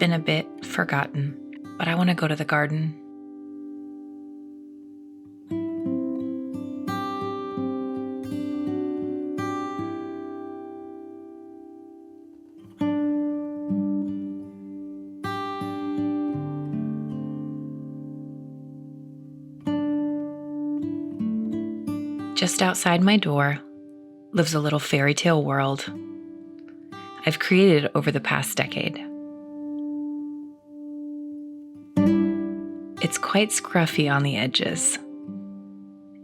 been a bit forgotten, but I want to go to the garden. Just outside my door lives a little fairy tale world I've created over the past decade. It's quite scruffy on the edges,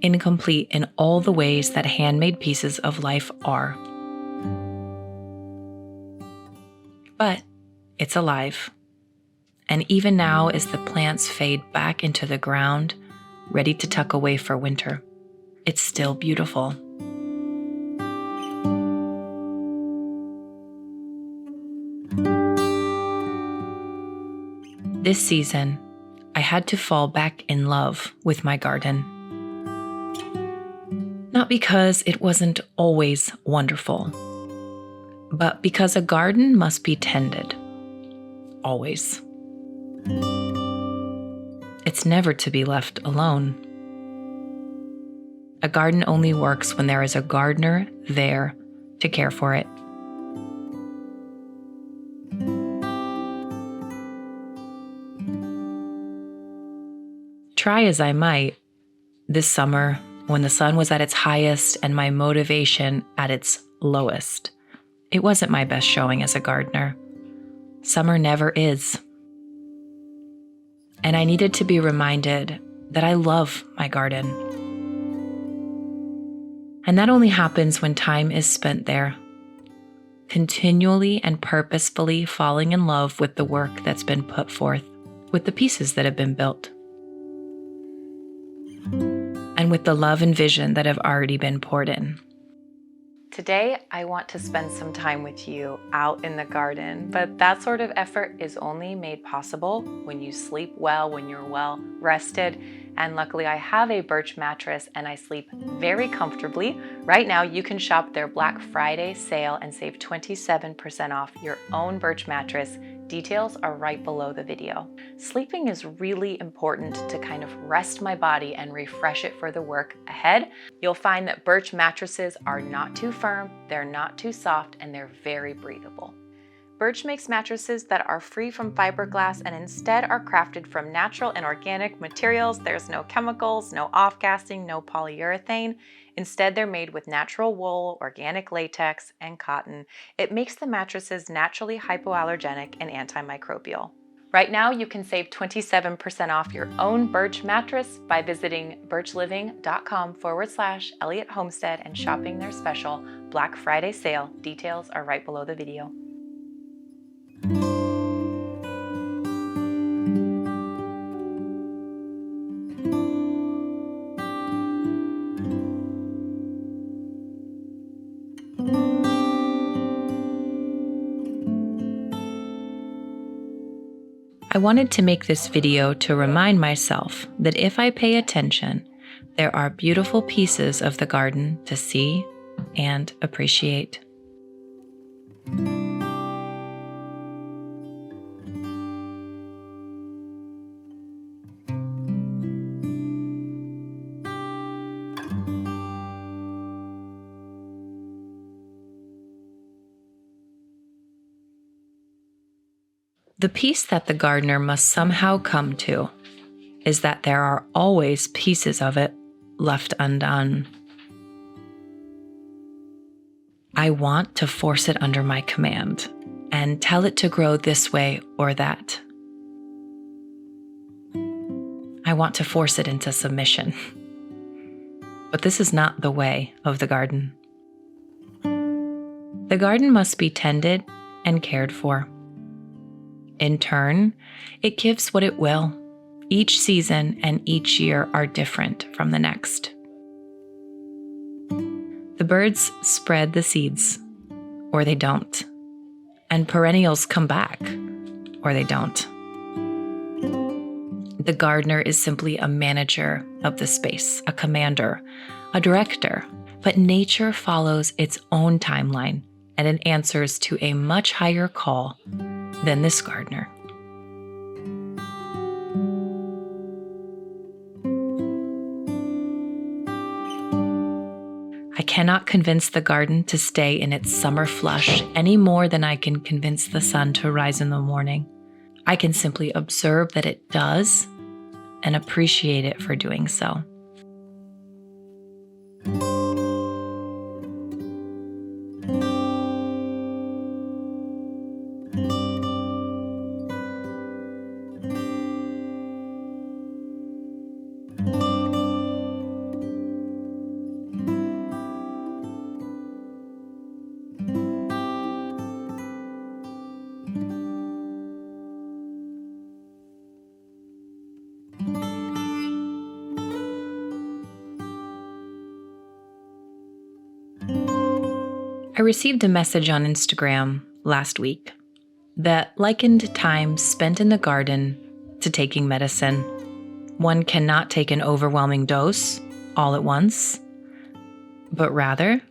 incomplete in all the ways that handmade pieces of life are. But it's alive, and even now as the plants fade back into the ground, ready to tuck away for winter, it's still beautiful. This season, I had to fall back in love with my garden. Not because it wasn't always wonderful, but because a garden must be tended. Always. It's never to be left alone. A garden only works when there is a gardener there to care for it. Try as I might, this summer, when the sun was at its highest and my motivation at its lowest, it wasn't my best showing as a gardener. Summer never is. And I needed to be reminded that I love my garden. And that only happens when time is spent there, continually and purposefully falling in love with the work that's been put forth, with the pieces that have been built, and with the love and vision that have already been poured in. Today, I want to spend some time with you out in the garden, but that sort of effort is only made possible when you sleep well, when you're well rested. And luckily I have a birch mattress and I sleep very comfortably. Right now you can shop their Black Friday sale and save 27% off your own birch mattress. Details are right below the video. Sleeping is really important to kind of rest my body and refresh it for the work ahead. You'll find that birch mattresses are not too firm, they're not too soft, and they're very breathable. Birch makes mattresses that are free from fiberglass and instead are crafted from natural and organic materials. There's no chemicals, no off-gassing, no polyurethane. Instead, they're made with natural wool, organic latex, and cotton. It makes the mattresses naturally hypoallergenic and antimicrobial. Right now, you can save 27% off your own birch mattress by visiting birchliving.com/Elliott Homestead and shopping their special Black Friday sale. Details are right below the video. I wanted to make this video to remind myself that if I pay attention, there are beautiful pieces of the garden to see and appreciate. The peace that the gardener must somehow come to is that there are always pieces of it left undone. I want to force it under my command and tell it to grow this way or that. I want to force it into submission. But this is not the way of the garden. The garden must be tended and cared for. In turn, it gives what it will. Each season and each year are different from the next. The birds spread the seeds, or they don't. And perennials come back, or they don't. The gardener is simply a manager of the space, a commander, a director. But nature follows its own timeline, and it answers to a much higher call than this gardener. cannot convince the garden to stay in its summer flush any more than I can convince the sun to rise in the morning. I can simply observe that it does and appreciate it for doing so. I received a message on Instagram last week that likened time spent in the garden to taking medicine. One cannot take an overwhelming dose all at once, but rather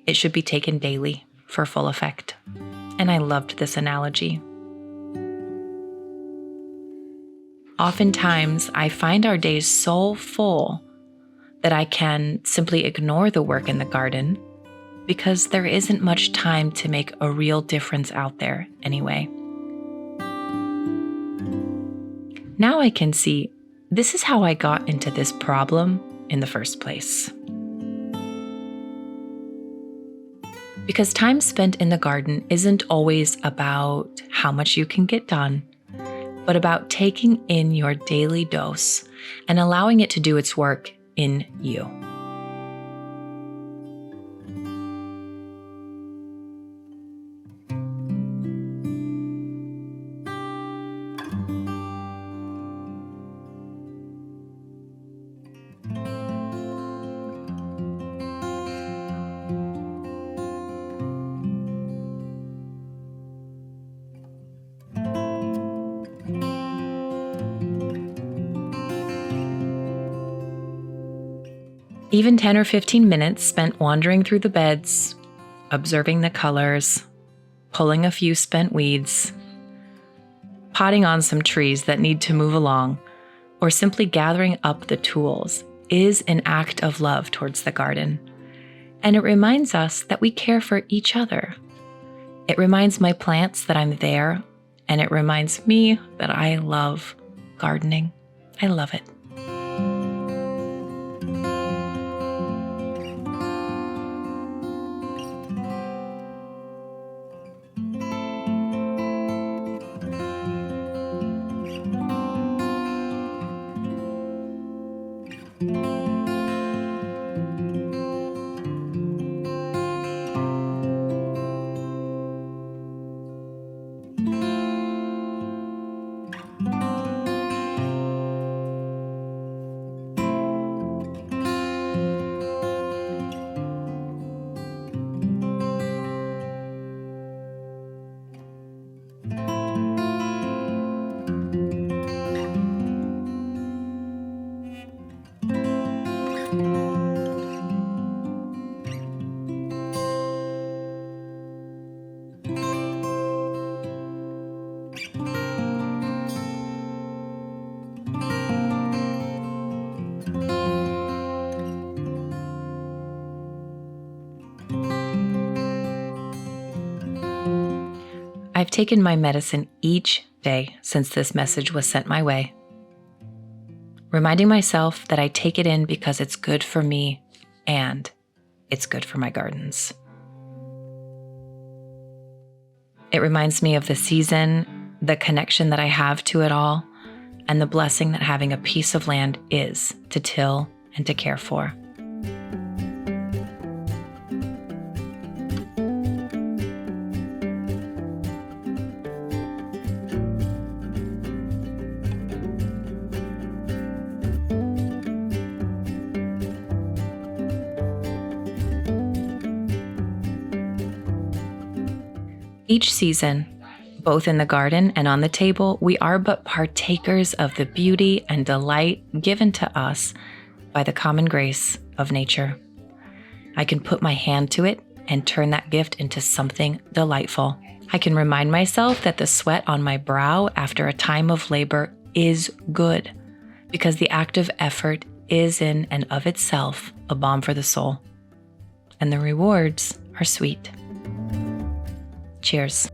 it should be taken daily for full effect. And I loved this analogy. Oftentimes, I find our days so full that I can simply ignore the work in the garden because there isn't much time to make a real difference out there anyway. Now I can see this is how I got into this problem in the first place. Because time spent in the garden isn't always about how much you can get done, but about taking in your daily dose and allowing it to do its work in you. Even 10 or 15 minutes spent wandering through the beds, observing the colors, pulling a few spent weeds, potting on some trees that need to move along, or simply gathering up the tools is an act of love towards the garden. And it reminds us that we care for each other. It reminds my plants that I'm there, and it reminds me that I love gardening. I love it. I've taken my medicine each day since this message was sent my way, reminding myself that I take it in because it's good for me and it's good for my gardens. It reminds me of the season, the connection that I have to it all, and the blessing that having a piece of land is to till and to care for. Each season, both in the garden and on the table, we are but partakers of the beauty and delight given to us by the common grace of nature. I can put my hand to it and turn that gift into something delightful. I can remind myself that the sweat on my brow after a time of labor is good, because the act of effort is in and of itself a balm for the soul. and the rewards are sweet. Cheers.